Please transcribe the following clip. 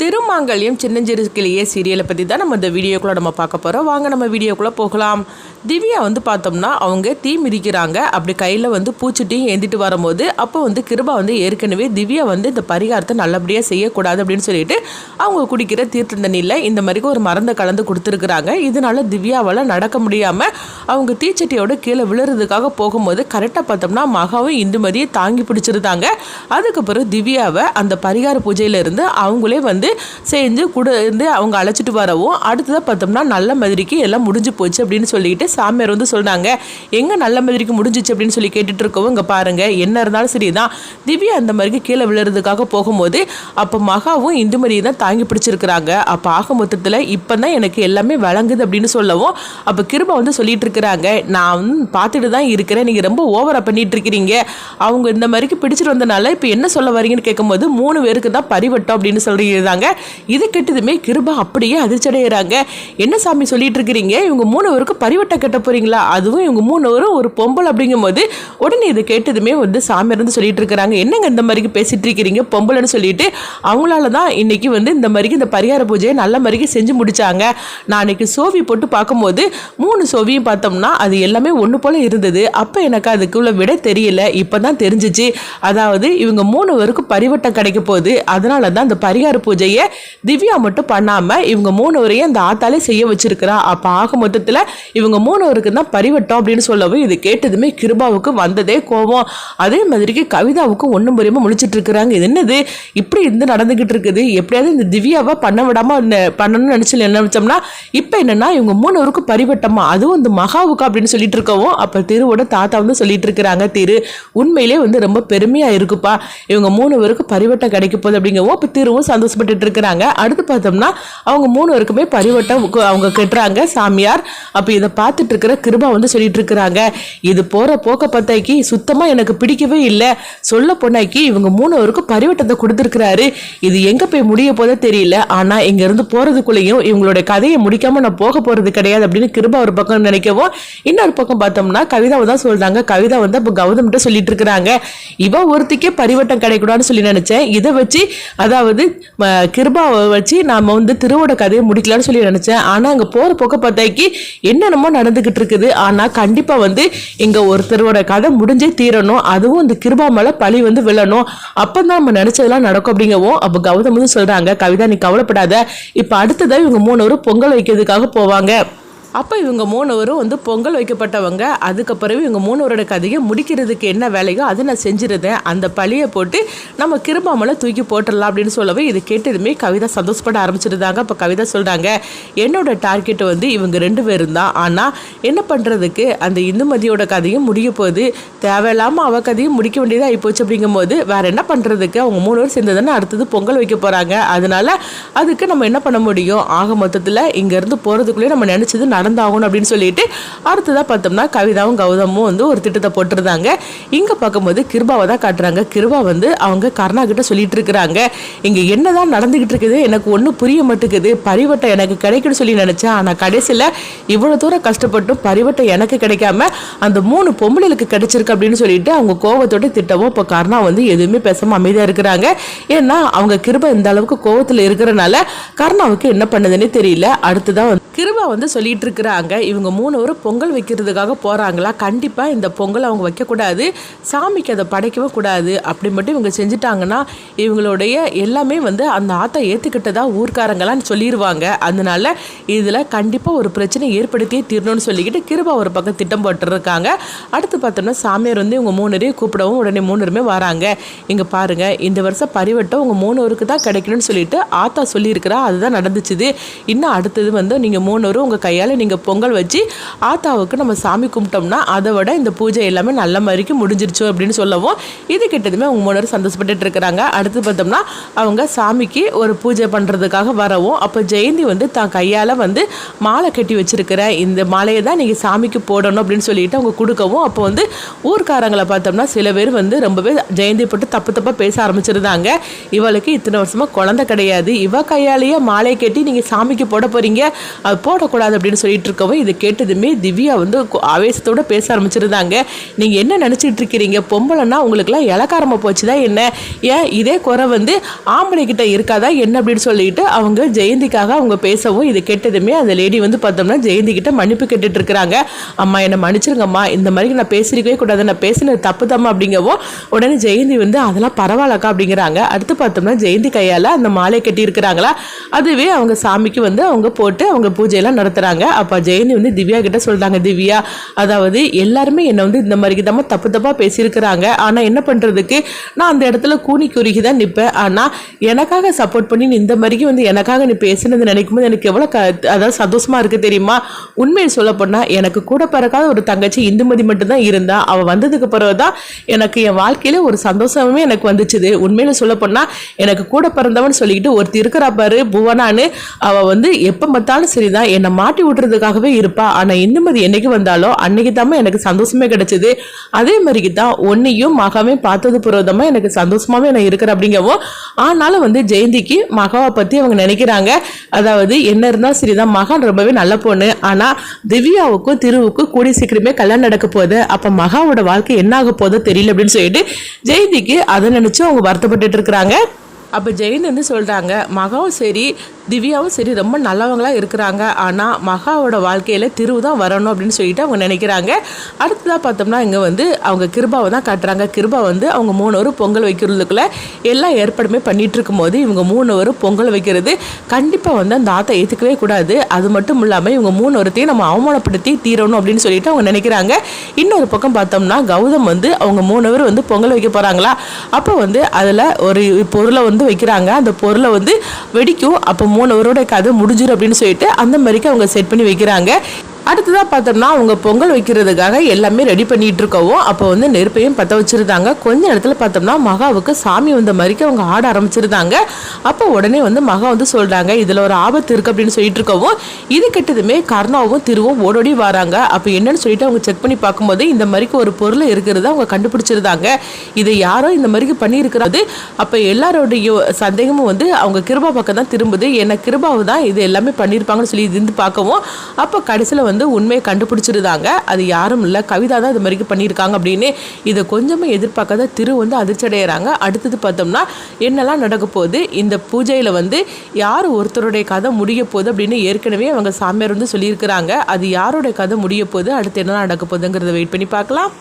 திருமாங்கல்யம் சின்னஞ்சிறு கிளியே சீரியலை பற்றி தான் நம்ம இந்த வீடியோக்குள்ளே நம்ம பார்க்க போகிறோம். வாங்க நம்ம வீடியோக்குள்ளே போகலாம். திவ்யா பார்த்தோம்னா அவங்க தீ மிதிக்கிறாங்க. அப்படி கையில் பூச்சிட்டையும் ஏந்திட்டு வரும்போது அப்போ கிருபா ஏற்கனவே திவ்யா இந்த பரிகாரத்தை நல்லபடியாக செய்யக்கூடாது அப்படின்னு சொல்லிட்டு அவங்க குடிக்கிற தீர்த்த தண்ணியில் இந்த மாதிரி ஒரு மருந்தை கலந்து கொடுத்துருக்குறாங்க. இதனால திவ்யாவால் நடக்க முடியாமல் அவங்க தீச்சட்டியோட கீழே விழுறதுக்காக போகும்போது கரெக்டாக பார்த்தோம்னா மகாவும் இந்துமதியை தாங்கி பிடிச்சிருந்தாங்க. அதுக்கப்புறம் திவ்யாவை அந்த பரிகார பூஜையிலேருந்து அவங்களே செஞ்சு கூட அவங்க அழைச்சிட்டு வரவும் அடுத்ததாக பார்த்தோம்னா நல்ல மாதிரிக்கு எல்லாம் முடிஞ்சு போச்சு அப்படின்னு சொல்லிட்டு சாமியார் சொல்றாங்க. எங்க நல்ல மாதிரிக்கு முடிஞ்சிச்சு அப்படின்னு சொல்லி கேட்டுட்டு இருக்கவும் இங்க பாருங்க, என்ன இருந்தாலும் சரிதான், திவ்யா அந்த மாதிரி கீழே விழுறதுக்காக போகும்போது அப்போ மகாவும் இந்துமதியை தான் தாங்கி பிடிச்சிருக்கிறாங்க. அப்போ ஆக மொத்தத்தில் இப்போதான் எனக்கு எல்லாமே வழங்குது அப்படின்னு சொல்லவும் அப்போ கிருபா சொல்லிட்டு இருக்கிறாங்க, நான் பார்த்துட்டு தான் இருக்கிறேன், நீங்கள் ரொம்ப ஓவரா பண்ணிட்டு இருக்கிறீங்க, அவங்க இந்த மாதிரிக்கு பிடிச்சிட்டு வந்தனால இப்போ என்ன சொல்ல வரீங்கன்னு கேட்கும்போது 3 பேருக்கு தான் பரிவட்டம் அப்படின்னு சொல்லியிருந்தாங்க. இது கெட்டதுமே கிருபா அப்படியே அதிர்ச்சி அடைகிறாங்க. என்ன சாமி சொல்லிட்டு இருக்கிறீங்க, இவங்க 3 பேருக்கு பரிவட்டம் கட்ட போறீங்களா, அதுவும் இவங்க 3 பேரும் ஒரு பொம்பளை அப்படிங்கும் போது உடனே இது கேட்டதுமே சாமியார் சொல்லிட்டு இருக்கிறாங்க, என்னங்க இந்த மாதிரி பேசிட்டு இருக்கிறீங்க பொம்பளைன்னு சொல்லிட்டு அவங்களால தான் இன்னைக்கு இந்த மாதிரி இந்த பரிகார பூஜையை நல்ல மாதிரி செஞ்சு முடிச்சாங்க. நான் இன்னைக்கு சோவி போட்டு பார்க்கும்போது 3 சோவியும் பார்த்தோம்னா அது எல்லாமே ஒன்று போல இருந்தது. அப்போ எனக்கு அதுக்குள்ள விட தெரியல, இப்போதான் தெரிஞ்சிச்சு. அதாவது இவங்க 3 பேருக்கு பரிவட்டம் கிடைக்க போகுது, அதனால தான் அந்த பரிகார பூஜையை திவ்யா மட்டும் பண்ணாம இவங்க 3 பேரையும் அந்த ஆத்தாலே செய்ய வச்சிருக்கிறா. அப்ப ஆக மொத்தத்துல இவங்க 3 பேருக்கு தான் பரிவட்டம் அப்படின்னு சொல்லவும் இது கேட்டதுமே கிருபாவுக்கு வந்ததே கோபம். அதே மாதிரிக்கு கவிதாவுக்கு ஒன்றும் புரியாம முழிச்சிட்டு இருக்கிறாங்க. இது என்னது இப்படி நடந்துகிட்டு இருக்குது, எப்படியாவது இந்த திவ்யாவை பண்ண விடாம பண்ணணும்னு நினைச்சு என்ன வச்சோம்னா இப்ப என்னன்னா இவங்க 3 பேருக்கு பரிவட்டமா, அதுவும் இந்த மகாவுக்கு அப்படின்னு சொல்லிட்டு இருக்கவும் அப்ப திருவோட தாத்தா சொல்லிட்டு இருக்கிறாங்க, திரு உண்மையிலே ரொம்ப பெருமையா இருக்குப்பா, இவங்க 3 பேருக்கு பரிவட்டம் கிடைக்க போகுது அப்படிங்கவும் அப்ப திருவும் சந்தோஷப்பட்டு இருக்கிறாங்க. அடுத்து பார்த்தோம்னா அவங்க 3 பேருக்குமே பரிவட்டம் அவங்க கட்டுறாங்க சாமியார். அப்ப இதை பார்த்துட்டு இருக்கிற கிருபா சொல்லிட்டு இருக்கிறாங்க, இது போற போக்க பார்த்தாக்கி சுத்தமா எனக்கு பிடிக்கவே இல்லை, சொல்ல போனாக்கி இவங்க 3 பேருக்கும் பரிவட்டத்தை கொடுத்துருக்கிறாரு, இது எங்க போய் முடிய போதே தெரியல, ஆனா இங்க இருந்து போறதுக்குள்ளேயும் இவங்களுடைய கதையை முடிக்காம நான் போக போறது கிடையாது அப்படின்னு கிருபா ஒரு பக்கம் நினைக்கவும் இன்னொரு பக்கம் பார்த்தோம்னா கவிதாவை தான் சொல்றாங்க. கவிதா அப்ப கௌதம் சொல்லிட்டு இருக்கிறாங்க, இவ ஒருத்திக்கே பரிவட்டம் கிடைக்கூடாதுன்னு சொல்லி நினைச்சேன், இதை வச்சு அதாவது கிருபாவை வச்சு நாம திருவோட கதையை முடிக்கலாம்னு சொல்லி நினைச்சேன், ஆனா அங்க போற போக்க பார்த்தாக்கி என்னென்னமோ நடந்துகிட்டு இருக்குது, ஆனா கண்டிப்பா இங்க ஒருத்தரோட கதை முடிஞ்சே தீரணும், அதுவும் இந்த கிருபா மேல பழி விழணும், அப்பதான் நம்ம நினைச்சதெல்லாம் நடக்கும் அப்படிங்கவும் அப்ப கௌதம் சொல்றாங்க, கவிதா நீ கவலைப்படாத, இப்ப அடுத்ததான் இவங்க 3 பேரும் பொங்கல் வைக்கிறதுக்காக போவாங்க, அப்போ இவங்க 3 பேரும் பொங்கல் வைக்கப்பட்டவங்க, அதுக்கப்புறம் இவங்க 3 பேரோட கதையை முடிக்கிறதுக்கு என்ன வேலையோ அதை நான் செஞ்சிருந்தேன், அந்த பழியை போட்டு நம்ம கிருபாமலை தூக்கி போட்டுடலாம் அப்படின்னு சொல்லவே இது கேட்டதுமே கவிதா சந்தோஷப்பட ஆரம்பிச்சிருந்தாங்க. அப்போ கவிதா சொல்கிறாங்க, என்னோட டார்கெட் இவங்க 2 பேரும் தான், ஆனால் என்ன பண்ணுறதுக்கு அந்த இந்துமதியோட கதையும் முடிய போகுது, தேவையில்லாமல் அவள் கதையும் முடிக்க வேண்டியதாக ஆகிப்போச்சு அப்படிங்கும் போது வேற என்ன பண்ணுறதுக்கு, அவங்க 3 பேரும் சேர்ந்து தானே அடுத்தது பொங்கல் வைக்க போகிறாங்க, அதனால அதுக்கு நம்ம என்ன பண்ண முடியும், ஆக மொத்தத்தில் இங்கேருந்து போகிறதுக்குள்ளேயே நம்ம நினச்சது நடந்தாகணும் அப்படின்னு சொல்லிட்டு அடுத்ததாக பார்த்தோம்னா கவிதாவும் கௌதமும் ஒரு திட்டத்தை போட்டிருந்தாங்க. இங்கே பார்க்கும்போது கிருபாவை தான் காட்டுறாங்க. கிருபா அவங்க கருணா கிட்ட சொல்லிட்டு இருக்கிறாங்க, இங்கே என்னதான் நடந்துகிட்டு இருக்குது எனக்கு ஒன்றும் புரிய மாட்டேங்குது, பரிவட்டம் எனக்கு கிடைக்குன்னு சொல்லி நினைச்சேன், ஆனால் கடைசியில் இவ்வளோ தூரம் கஷ்டப்பட்டும் பரிவட்டம் எனக்கு கிடைக்காம அந்த 3 பொம்பளைகளுக்கு கிடைச்சிருக்கு அப்படின்னு சொல்லிட்டு அவங்க கோவத்தோட திட்டவும் இப்போ கருணா எதுவுமே பேசாமல் அமைதியாக இருக்கிறாங்க. ஏன்னா அவங்க கிருபா இந்த அளவுக்கு கோவத்தில் இருக்கிறனால கருணாவுக்கு என்ன பண்ணுதுன்னு தெரியல. அடுத்ததான் கிருபா சொல்லிட்டு இருக்கிறாங்க, இவங்க 3 பேரும் பொங்கல் வைக்கிறதுக்காக போறாங்களா, கண்டிப்பா இந்த பொங்கல் அவங்க வைக்கக்கூடாது, சாமிக்கு அதை படைக்கவே கூடாது, அப்படி மட்டும் இவங்க செஞ்சுட்டாங்கன்னா இவங்களுடைய எல்லாமே அந்த ஆத்தா ஏத்துக்கிட்டதா ஊர்க்காரங்களான்னு சொல்லிடுவாங்க, அதனால இதுல கண்டிப்பா ஒரு பிரச்சனை ஏற்படுத்தியே தீரணும்னு சொல்லிக்கிட்டு கிருபா ஒரு பக்கம் திட்டம் போட்டுருக்காங்க. அடுத்து பார்த்தோம்னா சாமியார் இவங்க 3 பேரையும் கூப்பிடவும் உடனே 3 பேருமே வராங்க. இங்க பாருங்க, இந்த வருஷம் பரிவட்டம் உங்க 3 பேருக்கு தான் கிடைக்கணும்னு சொல்லிட்டு ஆத்தா சொல்லியிருக்கிறா, அதுதான் நடந்துச்சுது, இன்னும் அடுத்தது நீங்க 3 பேரும் உங்க கையால் நீங்கள் பொங்கல் வச்சு ஆத்தாவுக்கு நம்ம சாமி கும்பிட்டோம்னா அதை விட இந்த பூஜை எல்லாமே நல்ல மாதிரிக்கு முடிஞ்சிருச்சு அப்படின்னு சொல்லவும் இது கிட்டதுமே அவங்க 3 பேரும் சந்தோஷப்பட்டு இருக்கிறாங்க. அடுத்து பார்த்தோம்னா அவங்க சாமிக்கு ஒரு பூஜை பண்ணுறதுக்காக வரவும் அப்போ ஜெயந்தி தான் கையால் மாலை கட்டி வச்சிருக்கிற இந்த மாலையை தான் நீங்கள் சாமிக்கு போடணும் அப்படின்னு சொல்லிட்டு அவங்க கொடுக்கவும் அப்போ ஊர்க்காரங்களை பார்த்தோம்னா சில பேர் ரொம்பவே ஜெயந்தி போட்டு தப்பு தப்பாக பேச ஆரம்பிச்சிருந்தாங்க, இவளுக்கு இத்தனை வருஷமாக குழந்தை கிடையாது, இவ கையாலேயே மாலை கட்டி நீங்கள் சாமிக்கு போட போகிறீங்க, அது போடக்கூடாது அப்படின்னு சொல்லி சொல்லிட்டு இருக்கவும் இதை கேட்டதுமே திவ்யா வந்து ஆவேசத்தோட பேச ஆரம்பிச்சிருந்தாங்க. நீங்கள் என்ன நினச்சிட்டு இருக்கிறீங்க, பொம்பளைன்னா உங்களுக்குலாம் இலக்காரமாக போச்சுதா என்ன, ஏன் இதே குறை வந்து ஆம்பளை கிட்ட இருக்காதா என்ன அப்படின்னு சொல்லிட்டு அவங்க ஜெயந்திக்காக அவங்க பேசவும் இதை கேட்டதுமே அந்த லேடி வந்து பார்த்தோம்னா ஜெயந்தி கிட்ட மன்னிப்பு கேட்டுட்டு இருக்கிறாங்க. அம்மா என்னை மன்னிச்சிருங்கம்மா, இந்த மாதிரி நான் பேசிருக்கவே கூடாது, நான் பேசினது தப்பு தாம்மா அப்படிங்கவும் உடனே ஜெயந்தி வந்து அதெல்லாம் பரவாயில்லக்கா அப்படிங்கிறாங்க. அடுத்து பார்த்தோம்னா ஜெயந்தி கையால் அந்த மாலை கட்டி இருக்கிறாங்களா, அதுவே அவங்க சாமிக்கு வந்து அவங்க போட்டு அவங்க பூஜையெல்லாம் நடத்துகிறாங்க. அப்போ ஜெயந்தி வந்து திவ்யா கிட்ட சொல்கிறாங்க, திவ்யா அதாவது எல்லாருமே என்னை வந்து இந்த மாதிரி தான் தப்பு தப்பாக பேசியிருக்கிறாங்க, ஆனால் என்ன பண்ணுறதுக்கு நான் அந்த இடத்துல கூனி குறுகி தான் நிற்பேன். ஆனால் எனக்காக சப்போர்ட் பண்ணி நீ இந்த மாதிரிக்கு வந்து எனக்காக நீ பேசினது நினைக்கும் போது எனக்கு எவ்வளோ அதாவது சந்தோஷமாக இருக்குது தெரியுமா. உண்மையை சொல்ல போனால் எனக்கு கூட பிறக்காத ஒரு தங்கச்சி இந்துமதி மட்டும்தான் இருந்தா, அவள் வந்ததுக்கு பிறகு தான் எனக்கு என் வாழ்க்கையில் ஒரு சந்தோஷமே எனக்கு வந்துச்சுது. உண்மையில சொல்ல போனால் எனக்கு கூட பிறந்தவன் சொல்லிக்கிட்டு ஒருத்தி இருக்கிறா பாரு புவனான்னு, அவள் வந்து எப்போ பார்த்தாலும் சரிதான் என்னை மாட்டி விட்டுறதுக்காகவே இருப்பா. ஆனால் இந்துமதி என்னைக்கு வந்தாலும் அன்னைக்கு தான் எனக்கு சந்தோஷமே கிடைச்சது. அதே மாதிரிக்கு தான் ஒன்னையும் மகாவே பார்த்தது புரோதமா எனக்கு சந்தோஷமாவே நான் இருக்கிறேன் அப்படிங்கவும். ஆனாலும் வந்து ஜெயந்திக்கு மகாவை பற்றி அவங்க நினைக்கிறாங்க. அதாவது என்ன இருந்தால் சரிதான், மகான் ரொம்பவே நல்ல பொண்ணு, ஆனால் திவ்யாவுக்கும் திருவுக்கும் கூடி சீக்கிரமே கல்யாணம் நடக்க போகுது, அப்போ மகாவோட வாழ்க்கை என்ன ஆக போதோ தெரியல அப்படின்னு சொல்லிட்டு ஜெயந்திக்கு அதை நினச்சி அவங்க வருத்தப்பட்டு இருக்கிறாங்க. அப்போ ஜெயின் வந்து சொல்கிறாங்க, மகாவும் சரி திவ்யாவும் சரி ரொம்ப நல்லவங்களாக இருக்கிறாங்க, ஆனால் மகாவோட வாழ்க்கையில் திருவு தான் வரணும் அப்படின்னு சொல்லிட்டு அவங்க நினைக்கிறாங்க. அடுத்ததாக பார்த்தோம்னா இங்கே வந்து அவங்க கிருபாவை தான் காட்டுறாங்க. கிருபா வந்து அவங்க 3 பேரும் பொங்கல் வைக்கிறதுக்குள்ளே எல்லா ஏற்பாடுமே பண்ணிகிட்டு இருக்கும்போது இவங்க 3 பேரும் பொங்கல் வைக்கிறது கண்டிப்பாக வந்து அந்த ஆத்தை ஏற்றுக்கவே கூடாது. அது மட்டும் இல்லாமல் இவங்க 3 பேர்த்தையும் நம்ம அவமானப்படுத்தி தீரணும் அப்படின்னு சொல்லிட்டு அவங்க நினைக்கிறாங்க. இன்னொரு பக்கம் பார்த்தோம்னா கௌதம் வந்து அவங்க 3 பேர் வந்து பொங்கல் வைக்க போகிறாங்களா, அப்போ வந்து அதில் ஒரு பொருளை வந்து வைக்கிறாங்க. அந்த பொருளை வந்து வெடிக்கும், அப்போ 3 பேரோட கதை முடிஞ்சிடும் அப்படின்னு சொல்லிட்டு அந்த மாதிரிக்கு அவங்க செட் பண்ணி வைக்கிறாங்க. அடுத்ததாக பார்த்தோம்னா அவங்க பொங்கல் வைக்கிறதுக்காக எல்லாமே ரெடி பண்ணிட்டு இருக்கவும் அப்போ வந்து நெருப்பையும் பற்ற வச்சுருந்தாங்க. கொஞ்ச இடத்துல பார்த்தோம்னா மகாவுக்கு சாமி வந்த மாதிரிக்கு அவங்க ஆட ஆரம்பிச்சிருந்தாங்க. அப்போ உடனே வந்து மகா வந்து சொல்கிறாங்க, இதில் ஒரு ஆபத்து இருக்குது அப்படின்னு சொல்லிட்டு இருக்கவும் இது கெட்டதுமே கர்ணாவும் திருவும் ஓடோடி வராங்க. அப்போ என்னன்னு சொல்லிட்டு அவங்க செக் பண்ணி பார்க்கும்போது இந்த மாதிரிக்கு ஒரு பொருள் இருக்கிறத அவங்க கண்டுபிடிச்சிருந்தாங்க. இதை யாரோ இந்த மாதிரிக்கு பண்ணியிருக்கிறது. அப்போ எல்லாரோடைய சந்தேகமும் வந்து அவங்க கிருபா பக்கம் தான் திரும்புது. ஏன்னா கிருபாவை தான் இது எல்லாமே பண்ணியிருப்பாங்கன்னு சொல்லி இருந்து பார்க்கவும் அப்போ கடைசியில் வந்து உண்மையை கண்டுபிடிச்சிருந்தாங்க. அது யாரும் இல்லை, கவிதா தான் இது மாதிரி பண்ணியிருக்காங்க அப்படின்னு. இதை கொஞ்சமே எதிர்பார்க்காத திரு வந்து அதிர்ச்சி அடைகிறாங்க. அடுத்தது பார்த்தோம்னா என்னெல்லாம் நடக்க போகுது, இந்த பூஜையில் வந்து யார் ஒருத்தருடைய கதை முடிய போகுது அப்படின்னு ஏற்கனவே அவங்க சாமியார் வந்து சொல்லியிருக்கிறாங்க. அது யாருடைய கதை முடிய போகுது, அடுத்து என்னெல்லாம் நடக்க போகுதுங்கிறத வெயிட் பண்ணி பார்க்கலாம்.